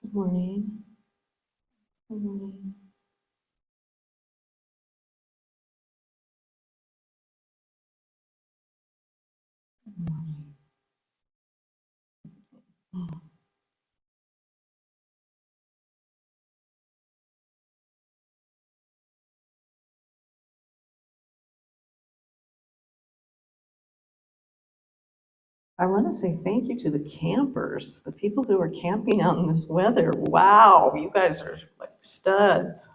Good morning. Good morning. Good morning. I want to say thank you to the campers, the people who are camping out in this weather. Wow, you guys are like studs.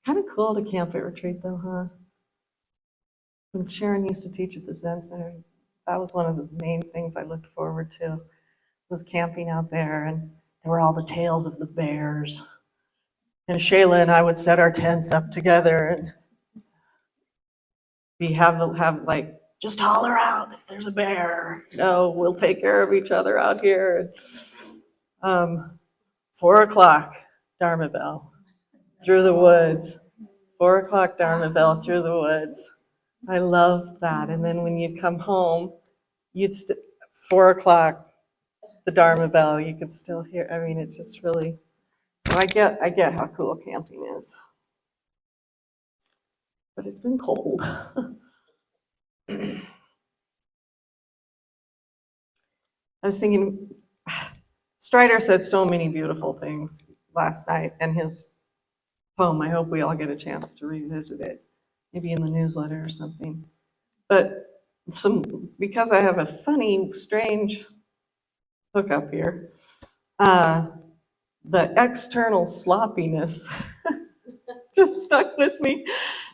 Kind of cool to camp at retreat though, huh? When Sharon used to teach at the Zen Center, that was one of the main things I looked forward to, was camping out there, and there were all the tales of the bears. And Shayla and I would set our tents up together, and we have like, just holler out if there's a bear. No, we'll take care of each other out here. 4 o'clock, Dharma bell through the woods. 4 o'clock, Dharma bell through the woods. I love that. And then when you'd come home, 4 o'clock, the Dharma bell, you could still hear. I mean, it just really. So I get how cool camping is, but it's been cold. I was thinking, Strider said so many beautiful things last night, and his poem, I hope we all get a chance to revisit it, maybe in the newsletter or something. But because I have a funny, strange hookup here, the external sloppiness just stuck with me.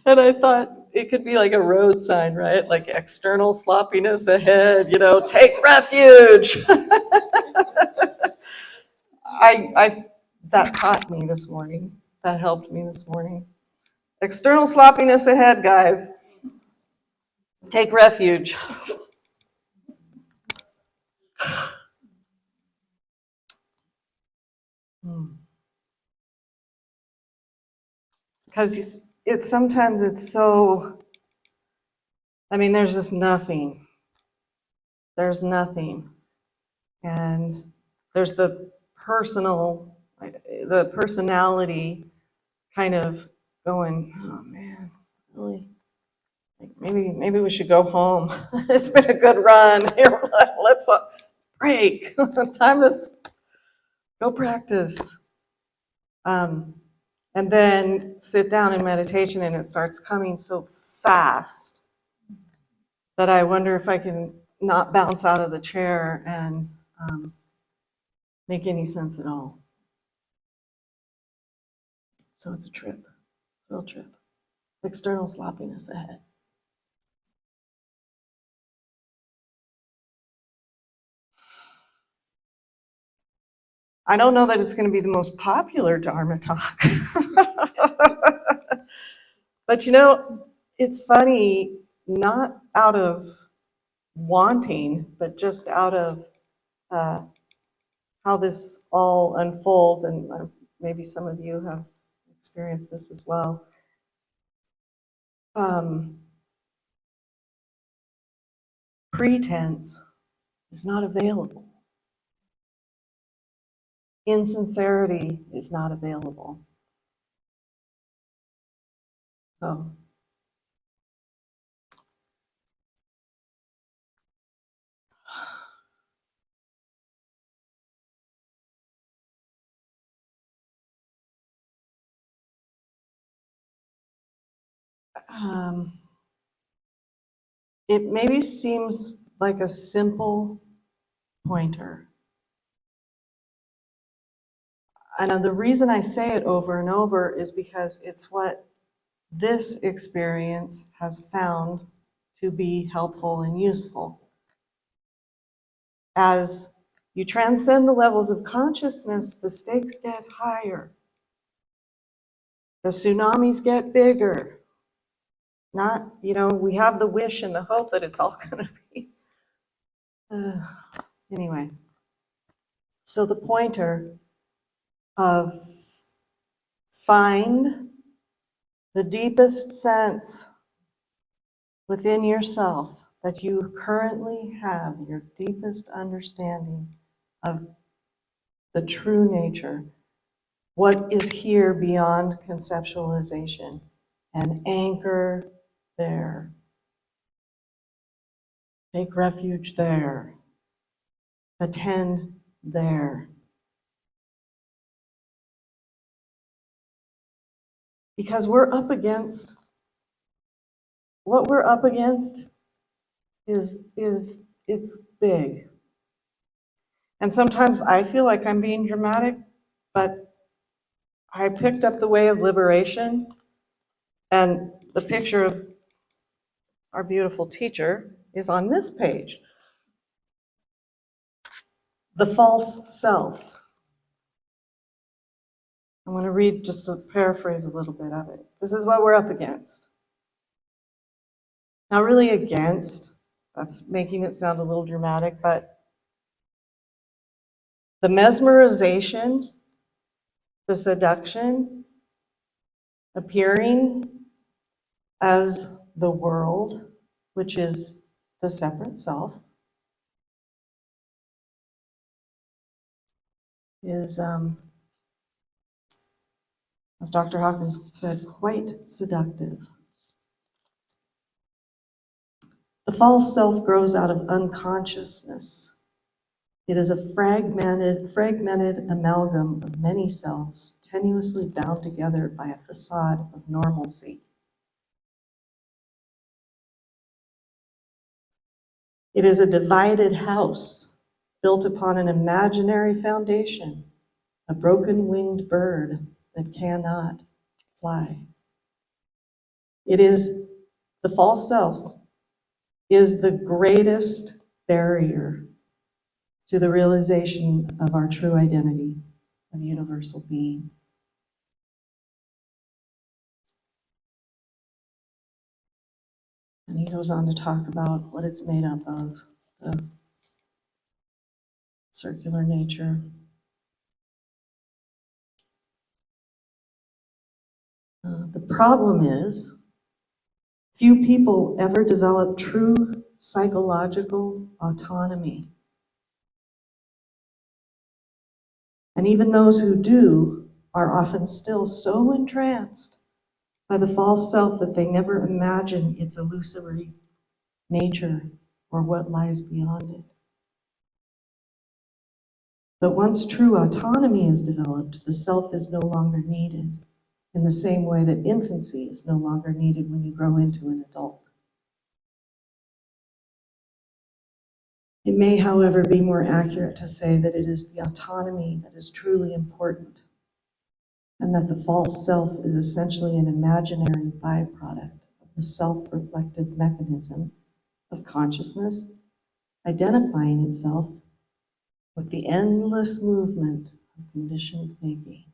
And I thought it could be like a road sign, right? Like external sloppiness ahead, take refuge. I that caught me this morning. That helped me this morning. External sloppiness ahead, guys. Take refuge. Because sometimes it's so, I mean, there's just nothing. There's nothing. And there's the personality kind of going, oh man, really? Like maybe we should go home. It's been a good run. Here, let's break. Time to go practice. And then sit down in meditation, and it starts coming so fast that I wonder if I can not bounce out of the chair and make any sense at all. So it's a trip, real trip. External sloppiness ahead. I don't know that it's going to be the most popular Dharma talk. But it's funny, not out of wanting, but just out of how this all unfolds, and maybe some of you have experienced this as well. Pretense is not available. Insincerity is not available. So it maybe seems like a simple pointer. And the reason I say it over and over is because it's what this experience has found to be helpful and useful. As you transcend the levels of consciousness, the stakes get higher. The tsunamis get bigger. Not, we have the wish and the hope that it's all going to be. Anyway, so the pointer of find the deepest sense within yourself that you currently have your deepest understanding of the true nature, what is here beyond conceptualization, and anchor there. Take refuge there. Attend there. Because what we're up against is it's big. And sometimes I feel like I'm being dramatic, but I picked up The Way of Liberation, and the picture of our beautiful teacher is on this page. The false self. I'm going to read just to paraphrase a little bit of it. This is what we're up against. Not really against, that's making it sound a little dramatic, but the mesmerization, the seduction, appearing as the world, which is the separate self, is, as Dr. Hawkins said, quite seductive. The false self grows out of unconsciousness. It is a fragmented amalgam of many selves, tenuously bound together by a facade of normalcy. It is a divided house built upon an imaginary foundation, a broken-winged bird that cannot fly. The false self is the greatest barrier to the realization of our true identity of universal being. And he goes on to talk about what it's made up of, the circular nature. The problem is, few people ever develop true psychological autonomy. And even those who do are often still so entranced by the false self that they never imagine its illusory nature or what lies beyond it. But once true autonomy is developed, the self is no longer needed, in the same way that infancy is no longer needed when you grow into an adult. It may, however, be more accurate to say that it is the autonomy that is truly important, and that the false self is essentially an imaginary byproduct of the self-reflective mechanism of consciousness identifying itself with the endless movement of conditioned thinking.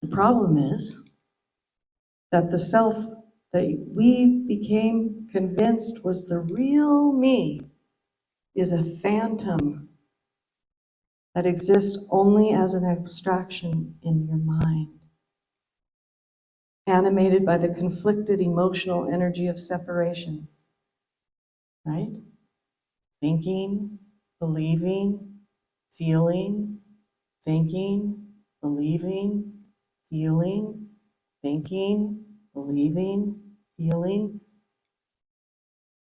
The problem is that the self that we became convinced was the real me is a phantom that exists only as an abstraction in your mind, animated by the conflicted emotional energy of separation, right? Thinking, believing, feeling, thinking, believing, feeling, thinking, believing, feeling,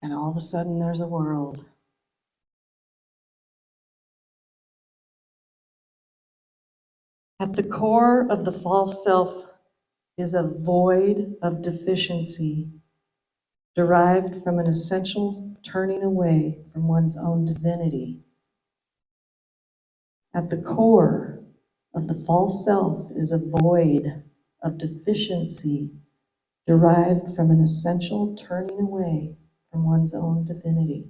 and all of a sudden there's a world. At the core of the false self is a void of deficiency derived from an essential turning away from one's own divinity. At the core of the false self is a void of deficiency derived from an essential turning away from one's own divinity.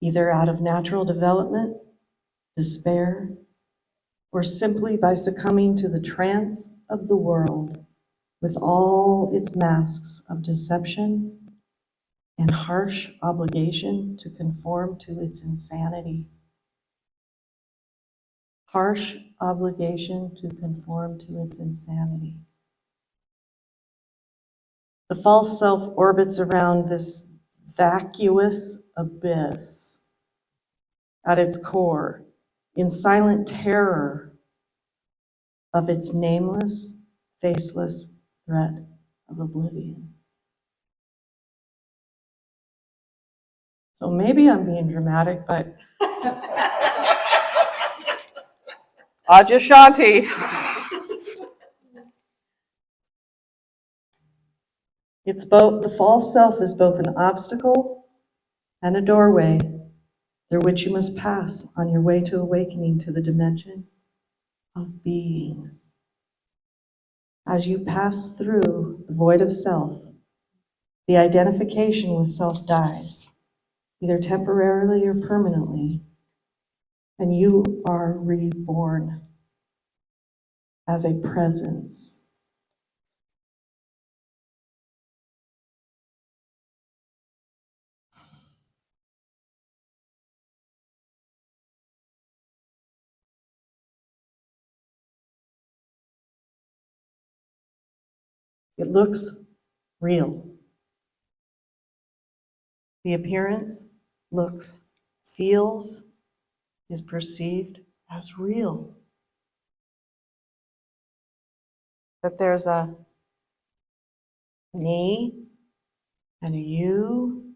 Either out of natural development, despair, or simply by succumbing to the trance of the world with all its masks of deception and harsh obligation to conform to its insanity. harsh obligation to conform to its insanity. The false self orbits around this vacuous abyss at its core, in silent terror of its nameless, faceless threat of oblivion. So maybe I'm being dramatic, but Adyashanti. It's both, the false self is both an obstacle and a doorway through which you must pass on your way to awakening to the dimension of being. As you pass through the void of self, the identification with self dies, either temporarily or permanently, and you are reborn as a presence. It looks real. The appearance looks, feels, is perceived as real. That there's a me and a you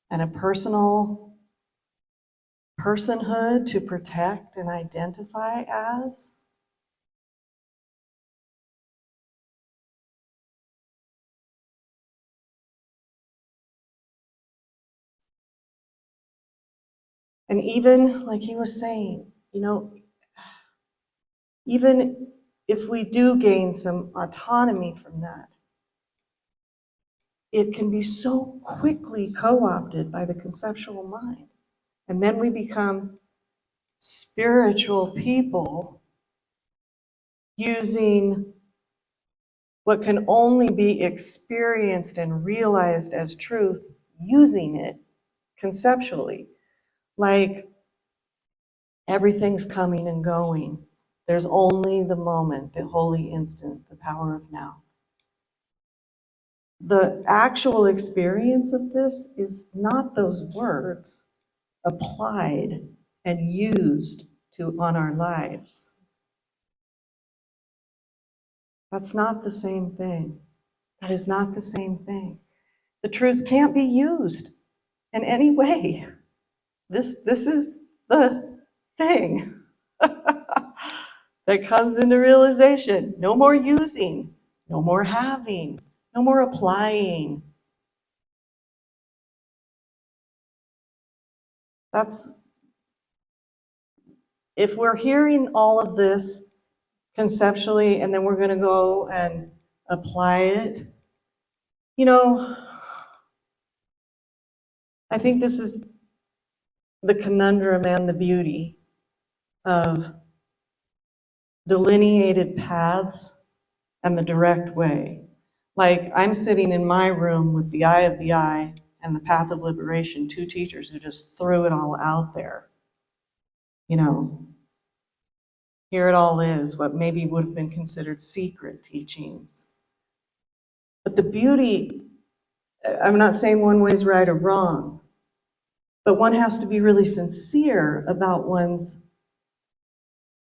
and a personal personhood to protect and identify as. And even like he was saying, even if we do gain some autonomy from that, it can be so quickly co-opted by the conceptual mind. And then we become spiritual people using what can only be experienced and realized as truth, using it conceptually. Like everything's coming and going. There's only the moment, the holy instant, the power of now. The actual experience of this is not those words applied and used on our lives. That's not the same thing. That is not the same thing. The truth can't be used in any way. This is the thing that comes into realization. No more using, no more having, no more applying. That's, if we're hearing all of this conceptually and then we're going to go and apply it, I think this is the conundrum and the beauty of delineated paths and the direct way. Like I'm sitting in my room with the eye of the eye and the path of liberation, two teachers who just threw it all out there. Here it all is, what maybe would have been considered secret teachings. But the beauty, I'm not saying one way's right or wrong, but one has to be really sincere about one's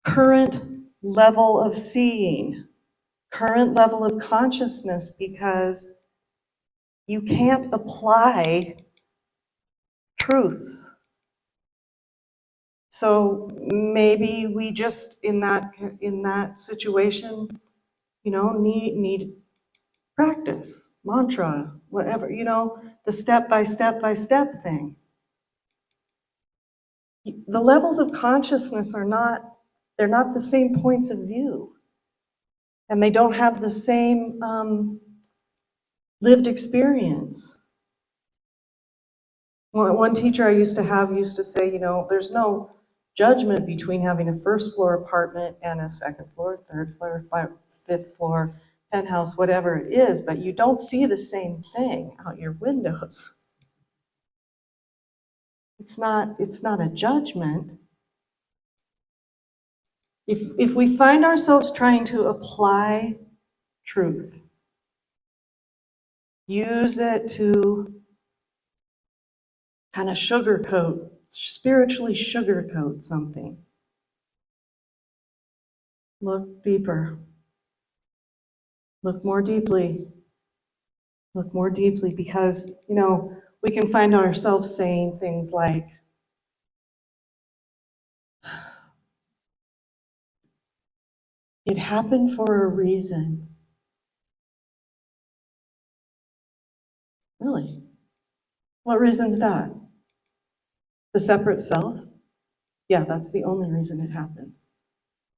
current level of seeing, current level of consciousness, because you can't apply truths. So maybe we just in that situation, need practice, mantra, whatever, the step by step thing. The levels of consciousness they're not the same points of view. And they don't have the same lived experience. One teacher I used to say, there's no judgment between having a first floor apartment and a second floor, third floor, fifth floor, penthouse, whatever it is, but you don't see the same thing out your windows. It's not a judgment. If we find ourselves trying to apply truth, use it to kind of spiritually sugarcoat something, look deeper, look more deeply, because, we can find ourselves saying things like, it happened for a reason. Really? What reason's that? The separate self? Yeah, that's the only reason it happened,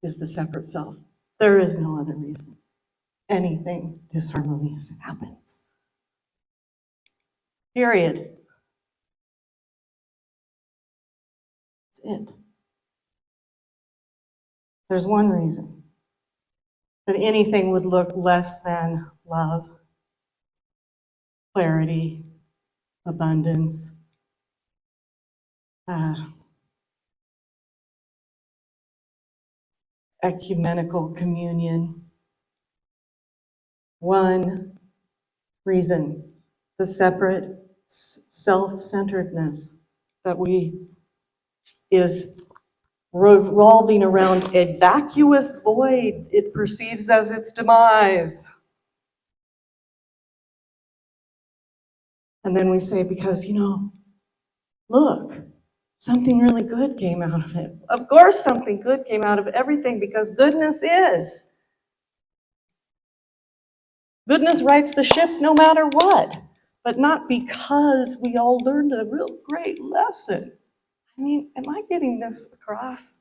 is the separate self. There is no other reason anything disharmonious happens. Period. That's it. There's one reason that anything would look less than love, clarity, abundance, ecumenical communion. One reason, the separate self-centeredness that is revolving around a vacuous void it perceives as its demise. And then we say, because, look, something really good came out of it. Of course, something good came out of everything, because goodness is. Goodness rights the ship no matter what, but not because we all learned a real great lesson. I mean, am I getting this across?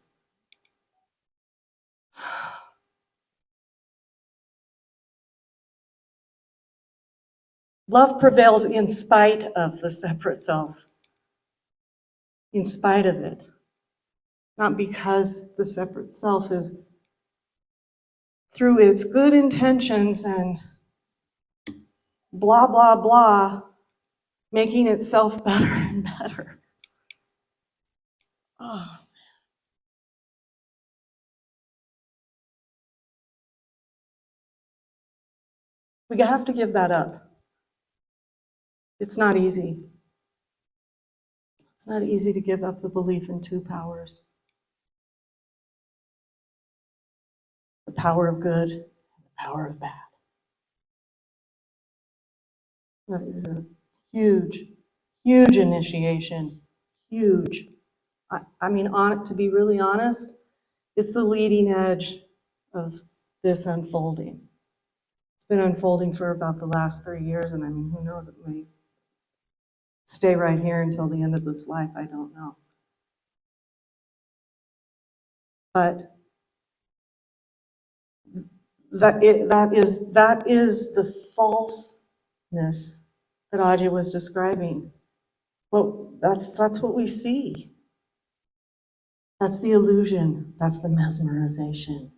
Love prevails in spite of the separate self, in spite of it. Not because the separate self is, through its good intentions and blah, blah, blah, making itself better and better. Oh. We have to give that up. It's not easy. It's not easy to give up the belief in two powers. The power of good and the power of bad. That is a huge, huge initiation. Huge. I mean, to be really honest, it's the leading edge of this unfolding. It's been unfolding for about the last 3 years, and I mean, who knows, it may stay right here until the end of this life, I don't know. But that is the falseness that Ajay was describing. Well, that's what we see. That's the illusion. That's the mesmerization.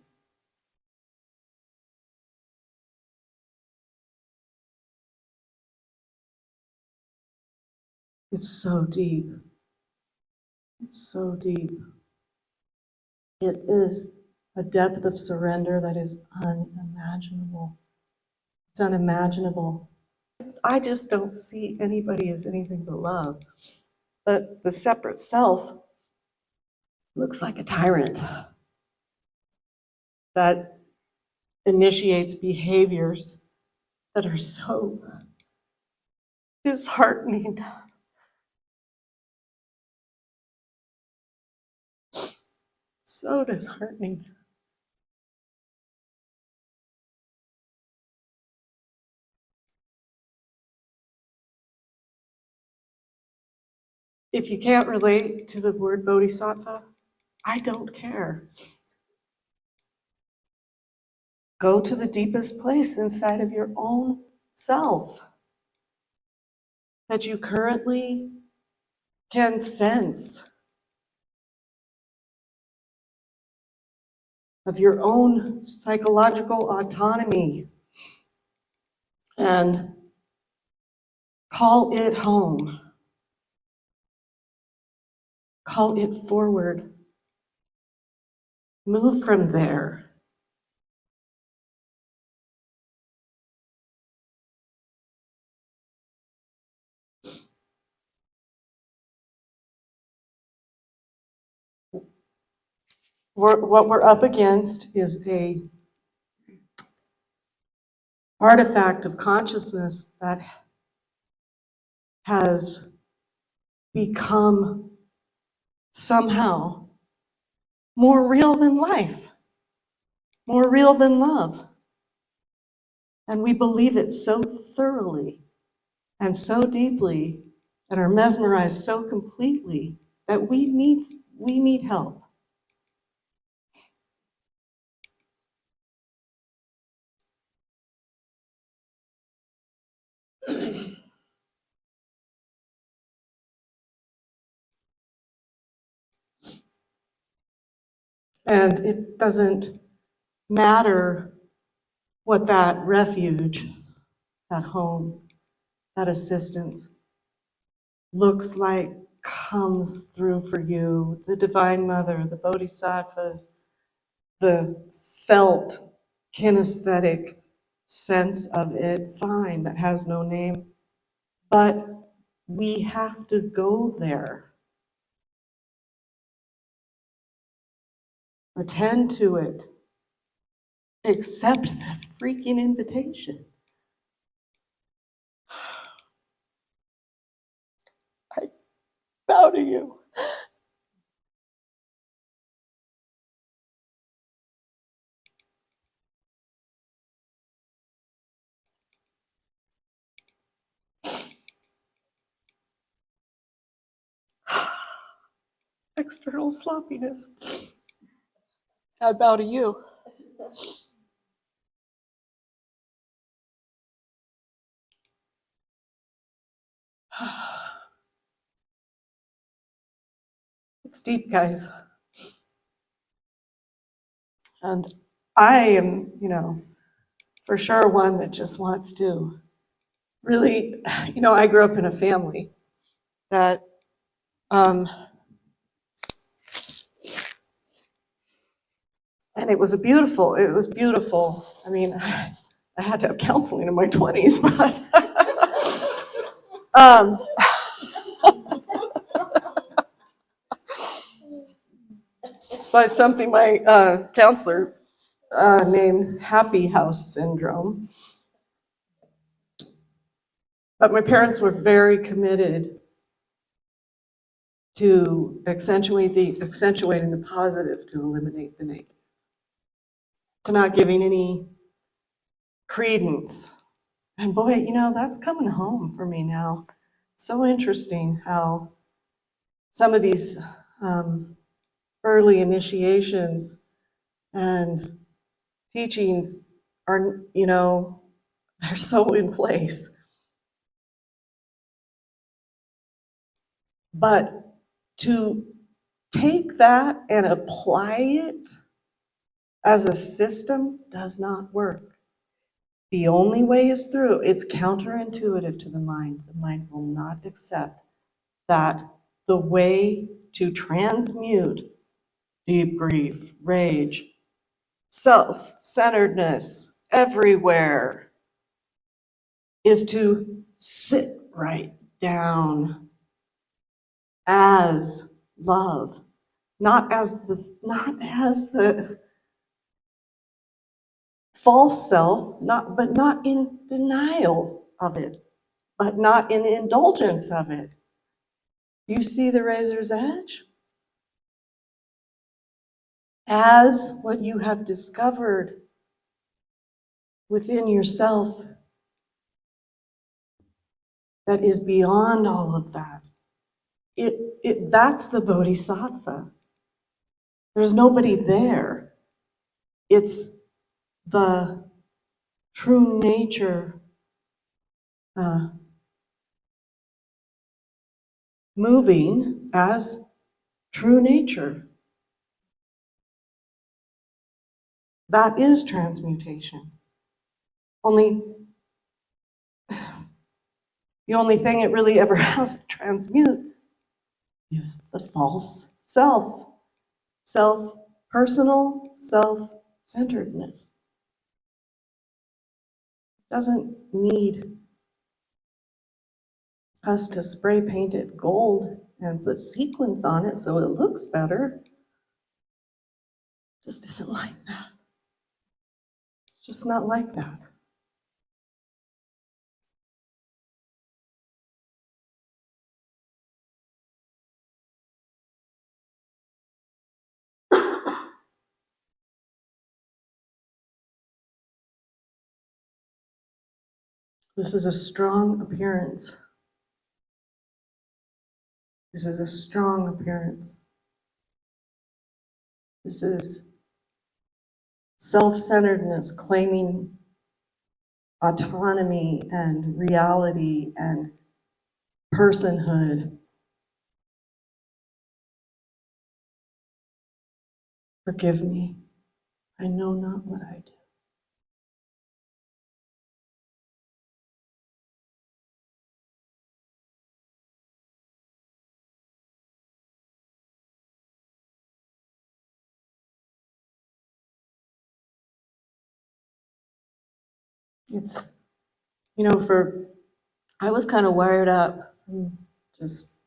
It's so deep. It's so deep. It is a depth of surrender that is unimaginable. It's unimaginable. I just don't see anybody as anything but love. But the separate self looks like a tyrant that initiates behaviors that are so disheartening. So disheartening. If you can't relate to the word bodhisattva, I don't care. Go to the deepest place inside of your own self that you currently can sense, of your own psychological autonomy, and call it home. Call it forward. move from there. What we're up against is a artifact of consciousness that has become somehow more real than life, more real than love. And we believe it so thoroughly and so deeply and are mesmerized so completely that we need help. And it doesn't matter what that refuge, that home, that assistance looks like, comes through for you, the Divine Mother, the Bodhisattvas, the felt kinesthetic sense of it, fine, that has no name. But we have to go there. Attend to it. Accept the freaking invitation. I bow to you. External sloppiness. I bow to you. It's deep, guys. And I am, for sure one that just wants to really, I grew up in a family that, and it was beautiful. I mean, I had to have counseling in my 20s, but, but something my counselor named happy house syndrome. But my parents were very committed to accentuating the positive to eliminate the negative, to not giving any credence. And boy, that's coming home for me now. So interesting how some of these early initiations and teachings are, they're so in place. But to take that and apply it as a system does not work. The only way is through. It's counterintuitive to the mind. The mind will not accept that the way to transmute deep grief, rage, self-centeredness everywhere is to sit right down as love, not as the false self, but not in denial of it, but not in indulgence of it. You see the razor's edge? As what you have discovered within yourself that is beyond all of that. That's the Bodhisattva. There's nobody there. It's the true nature moving as true nature. That is transmutation. Only the only thing it really ever has to transmute is the false self personal self-centeredness. Doesn't need us to spray paint it gold and put sequins on it so it looks better. Just isn't like that. It's just not like that. This is a strong appearance. This is a strong appearance. This is self-centeredness, claiming autonomy and reality and personhood. Forgive me, I know not what I do. It's, I was kind of wired up, just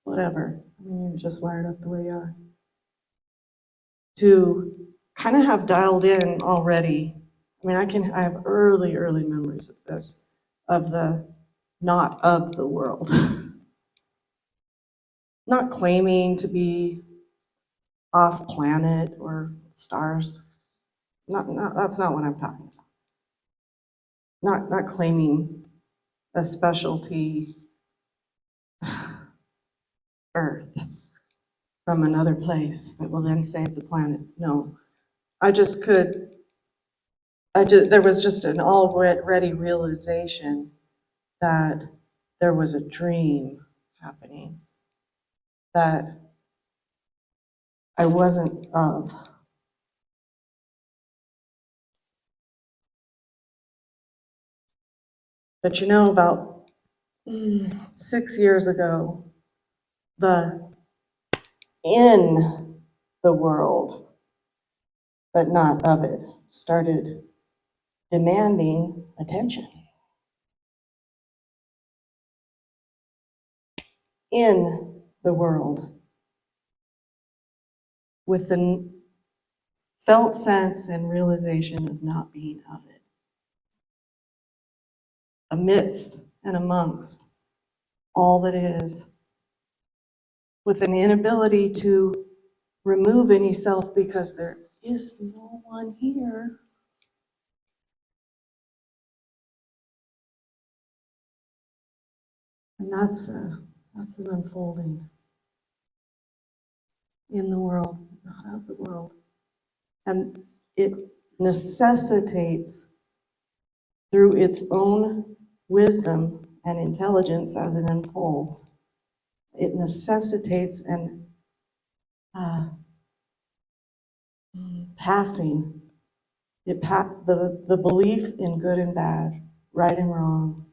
whatever. I mean, you're just wired up the way you are. To kind of have dialed in already. I mean, I have early memories of this, of the not of the world. Not claiming to be off planet or stars. That's not what I'm talking about. Not claiming a specialty Earth from another place that will then save the planet. No, there was just an already realization that there was a dream happening that I wasn't of. But about 6 years ago, the in the world, but not of it, started demanding attention. In the world, with the felt sense and realization of not being of it. Amidst and amongst all that is, with an inability to remove any self because there is no one here. And that's an unfolding in the world, not of the world. And it necessitates, through its own wisdom and intelligence as it unfolds, it necessitates an passing, the belief in good and bad, right and wrong,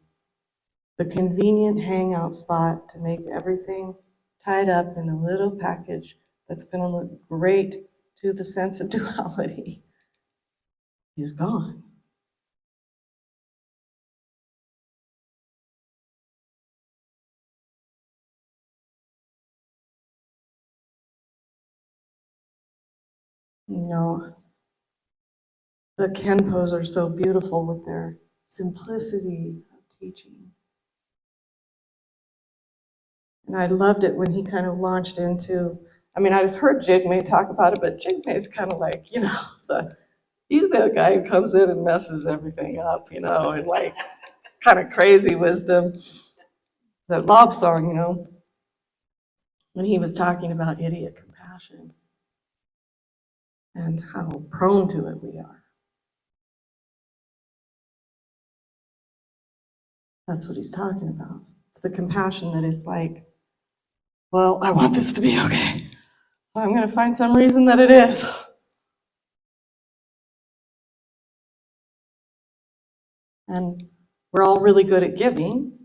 the convenient hangout spot to make everything tied up in a little package that's going to look great to the sense of duality is gone. The Kenpos are so beautiful with their simplicity of teaching. And I loved it when he kind of launched into, I've heard Jigme talk about it, but Jigme is kind of like, he's the guy who comes in and messes everything up, and like kind of crazy wisdom. The Lobsang, when he was talking about idiot compassion and how prone to it we are. That's what he's talking about. It's the compassion that is like, well, I want this to be okay, so I'm going to find some reason that it is. And we're all really good at giving.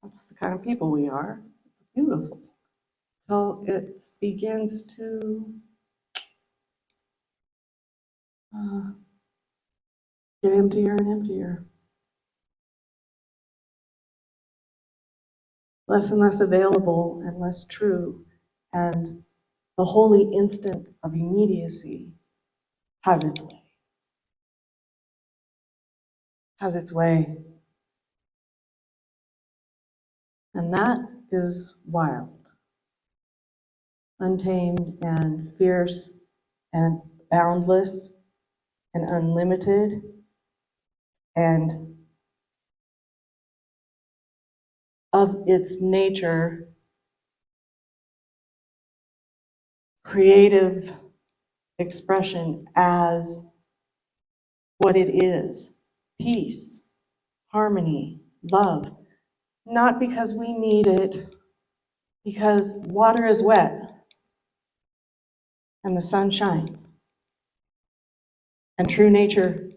That's the kind of people we are. It's beautiful. Till it begins to get emptier and emptier. Less and less available and less true. And the holy instant of immediacy has its way. Has its way. And that is wild, untamed and fierce and boundless and unlimited and of its nature creative expression as what it is: peace, harmony, love. Not because we need it, because water is wet and the sun shines. And true nature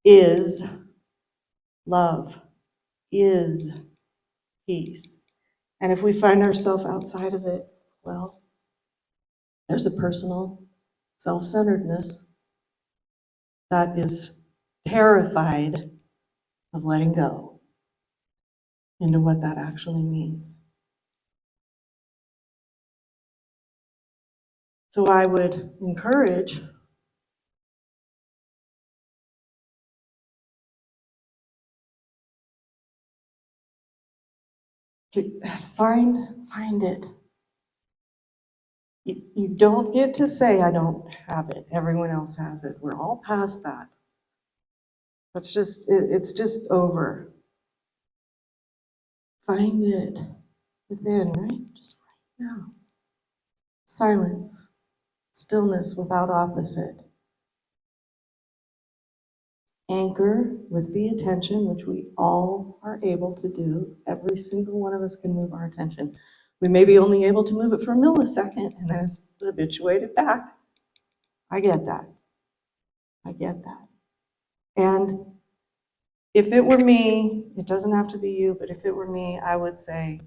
is love, is peace. And if we find ourselves outside of it, well, there's a personal self-centeredness that is terrified of letting go into what that actually means. So I would encourage to find it. You don't get to say, I don't have it, everyone else has it. We're all past that. It's just over. Find it within, right? Just right now. Silence, stillness without opposite. Anchor with the attention, which we all are able to do. Every single one of us can move our attention. We may be only able to move it for a millisecond and then it's habituated back. I get that. I get that. And if it were me, it doesn't have to be you, but if it were me, I would say,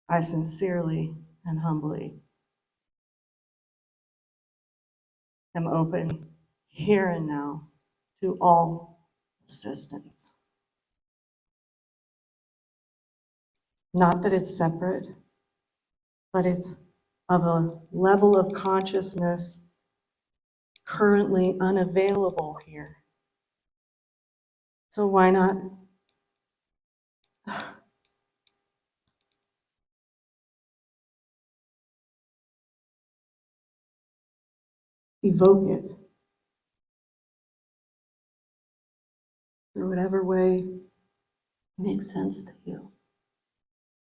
I sincerely and humbly am open here and now to all assistance. Not that it's separate, but it's of a level of consciousness currently unavailable here. So why not evoke it through whatever way makes sense to you?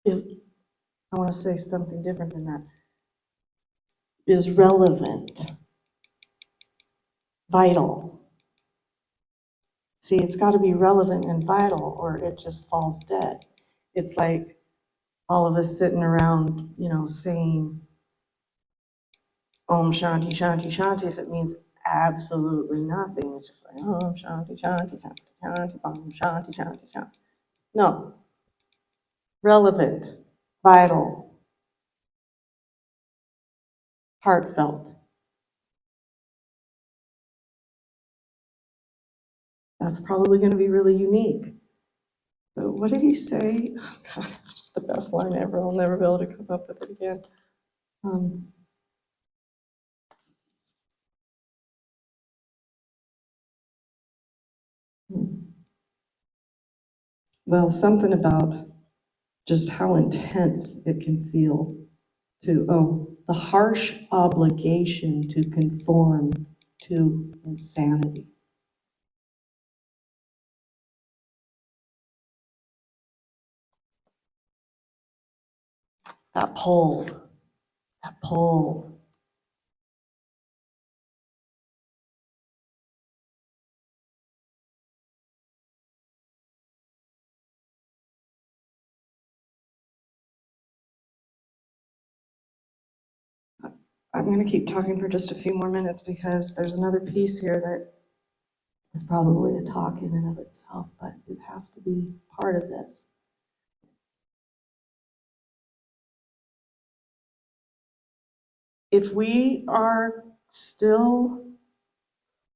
I want to say something different than that. Is relevant, vital. See, it's got to be relevant and vital or it just falls dead. It's like all of us sitting around, saying Om Shanti Shanti Shanti if it means absolutely nothing. It's just like Om Shanti Shanti Shanti Shanti Om Shanti Shanti Shanti. No. Relevant, vital, heartfelt. That's probably going to be really unique. But what did he say? Oh God, it's just the best line ever. I'll never be able to come up with it again. Well, something about just how intense it can feel to, the harsh obligation to conform to insanity. That pull. I'm going to keep talking for just a few more minutes because there's another piece here that is probably a talk in and of itself, but it has to be part of this. If we are still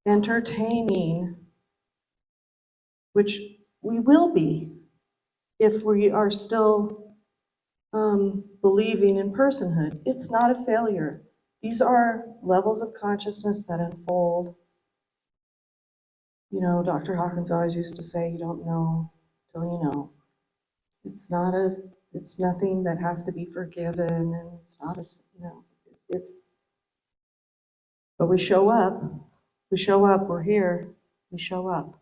entertaining, which we will be if we are still believing in personhood. It's not a failure. These are levels of consciousness that unfold. You know, Dr. Hawkins always used to say, you don't know till you know. It's nothing that has to be forgiven, and it's not but we show up, we're here, we show up.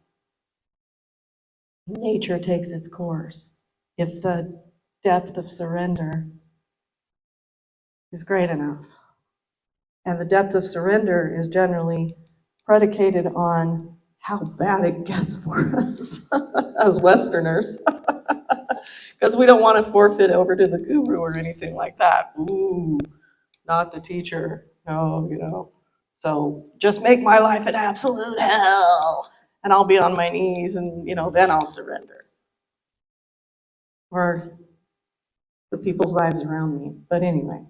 Nature takes its course. If the depth of surrender is great enough. And the depth of surrender is generally predicated on how bad it gets for us as Westerners. Because we don't want to forfeit over to the guru or anything like that. Ooh, not the teacher. No, you know. So just make my life an absolute hell, and I'll be on my knees, and then I'll surrender. Or the people's lives around me. But anyway.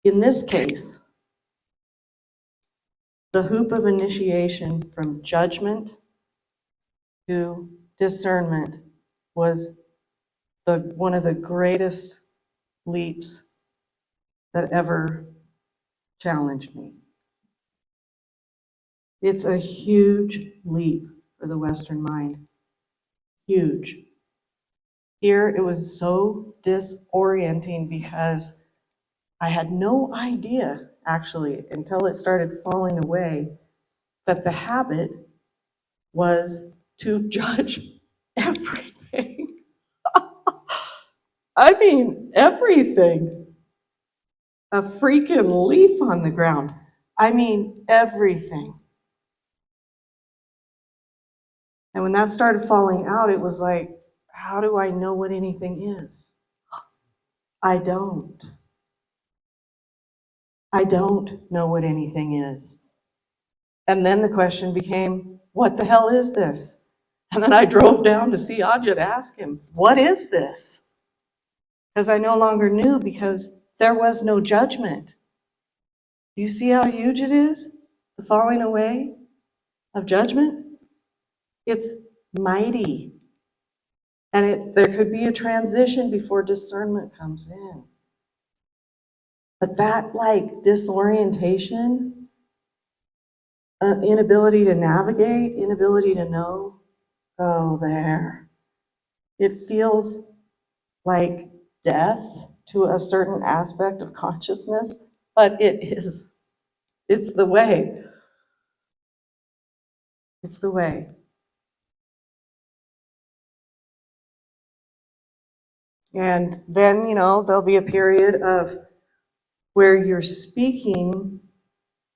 In this case, the hoop of initiation from judgment to discernment was one of the greatest leaps that ever challenged me. It's a huge leap for the Western mind. Huge. Here it was so disorienting because I had no idea, actually, until it started falling away, that the habit was to judge everything. I mean, everything. A freaking leaf on the ground. I mean, everything. And when that started falling out, it was like, how do I know what anything is? I don't. I don't know what anything is. And then the question became, what the hell is this? And then I drove down to see Ajit to ask him, what is this? Because I no longer knew, because there was no judgment. Do you see how huge it is? The falling away of judgment? It's mighty. And there could be a transition before discernment comes in. But that disorientation, inability to navigate, inability to know, oh, there. It feels like death to a certain aspect of consciousness, but it's the way. It's the way. And then, there'll be a period of where you're speaking,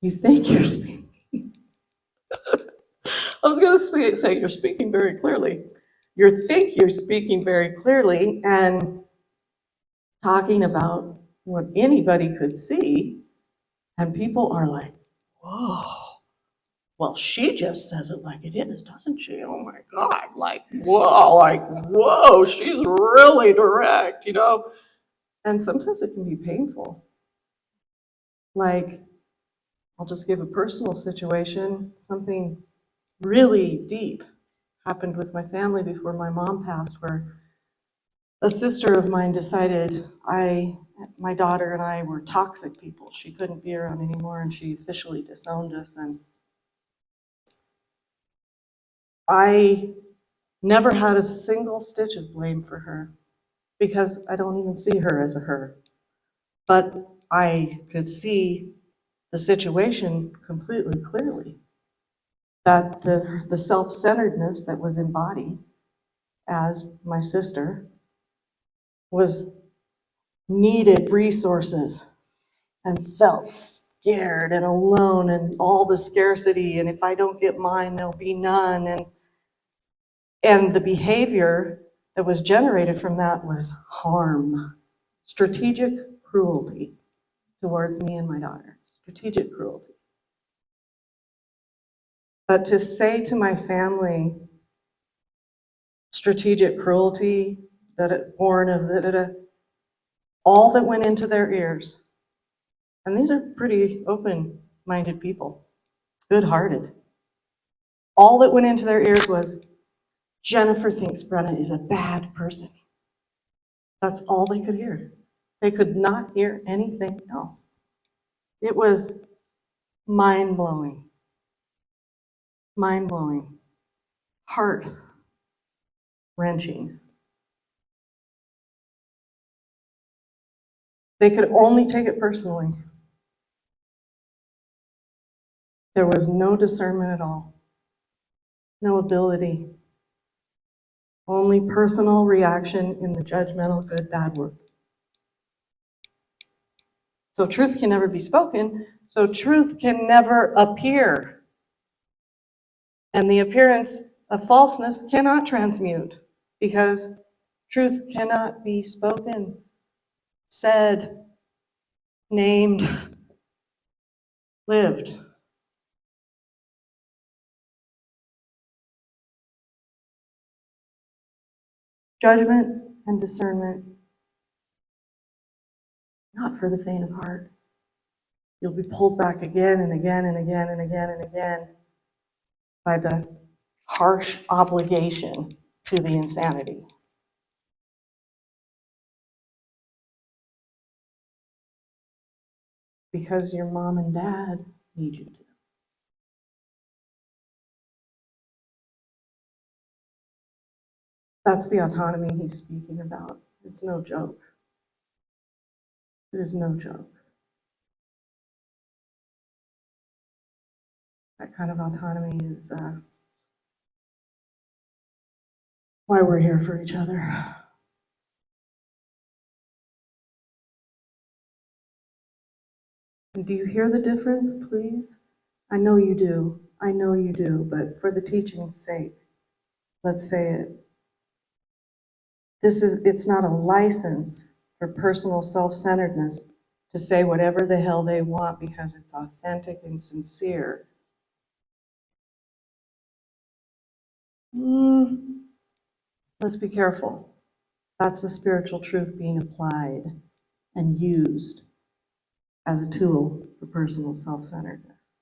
you think you're speaking. I was going to say you're speaking very clearly. You think you're speaking very clearly and talking about what anybody could see, and people are like, whoa. Well, she just says it like it is, doesn't she? Oh my God, whoa, she's really direct, And sometimes it can be painful. I'll just give a personal situation. Something really deep happened with my family before my mom passed, where a sister of mine decided my daughter and I were toxic people. She couldn't be around anymore, and she officially disowned us. And I never had a single stitch of blame for her, because I don't even see her as a her. But I could see the situation completely clearly, that the self-centeredness that was embodied as my sister needed resources and felt scared and alone, and all the scarcity, and if I don't get mine, there'll be none. And the behavior that was generated from that was harm, strategic cruelty towards me and my daughter, strategic cruelty. But to say to my family, strategic cruelty, born of all that went into their ears, and these are pretty open-minded people, good-hearted. All that went into their ears was, Jennifer thinks Brenna is a bad person. That's all they could hear. They could not hear anything else. It was mind-blowing, heart-wrenching. They could only take it personally. There was no discernment at all, no ability, only personal reaction in the judgmental good, bad work. So truth can never be spoken, so truth can never appear. And the appearance of falseness cannot transmute, because truth cannot be spoken, said, named, lived. Judgment and discernment, not for the faint of heart. You'll be pulled back again and again and again and again and again by the harsh obligation to the insanity. Because your mom and dad need you to. That's the autonomy he's speaking about. It's no joke. It is no joke. That kind of autonomy is why we're here for each other. And do you hear the difference, please? I know you do. I know you do, but for the teaching's sake, let's say it. It's not a license for personal self-centeredness to say whatever the hell they want because it's authentic and sincere. Let's be careful. That's the spiritual truth being applied and used as a tool for personal self-centeredness.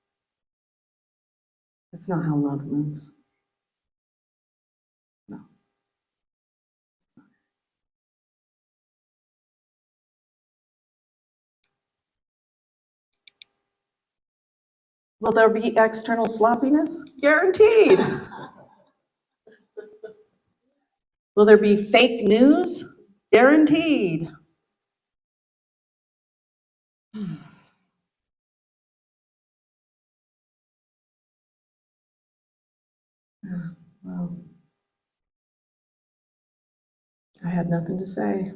It's not how love moves. No. Will there be external sloppiness? Guaranteed. Will there be fake news? Guaranteed. Well, I had nothing to say.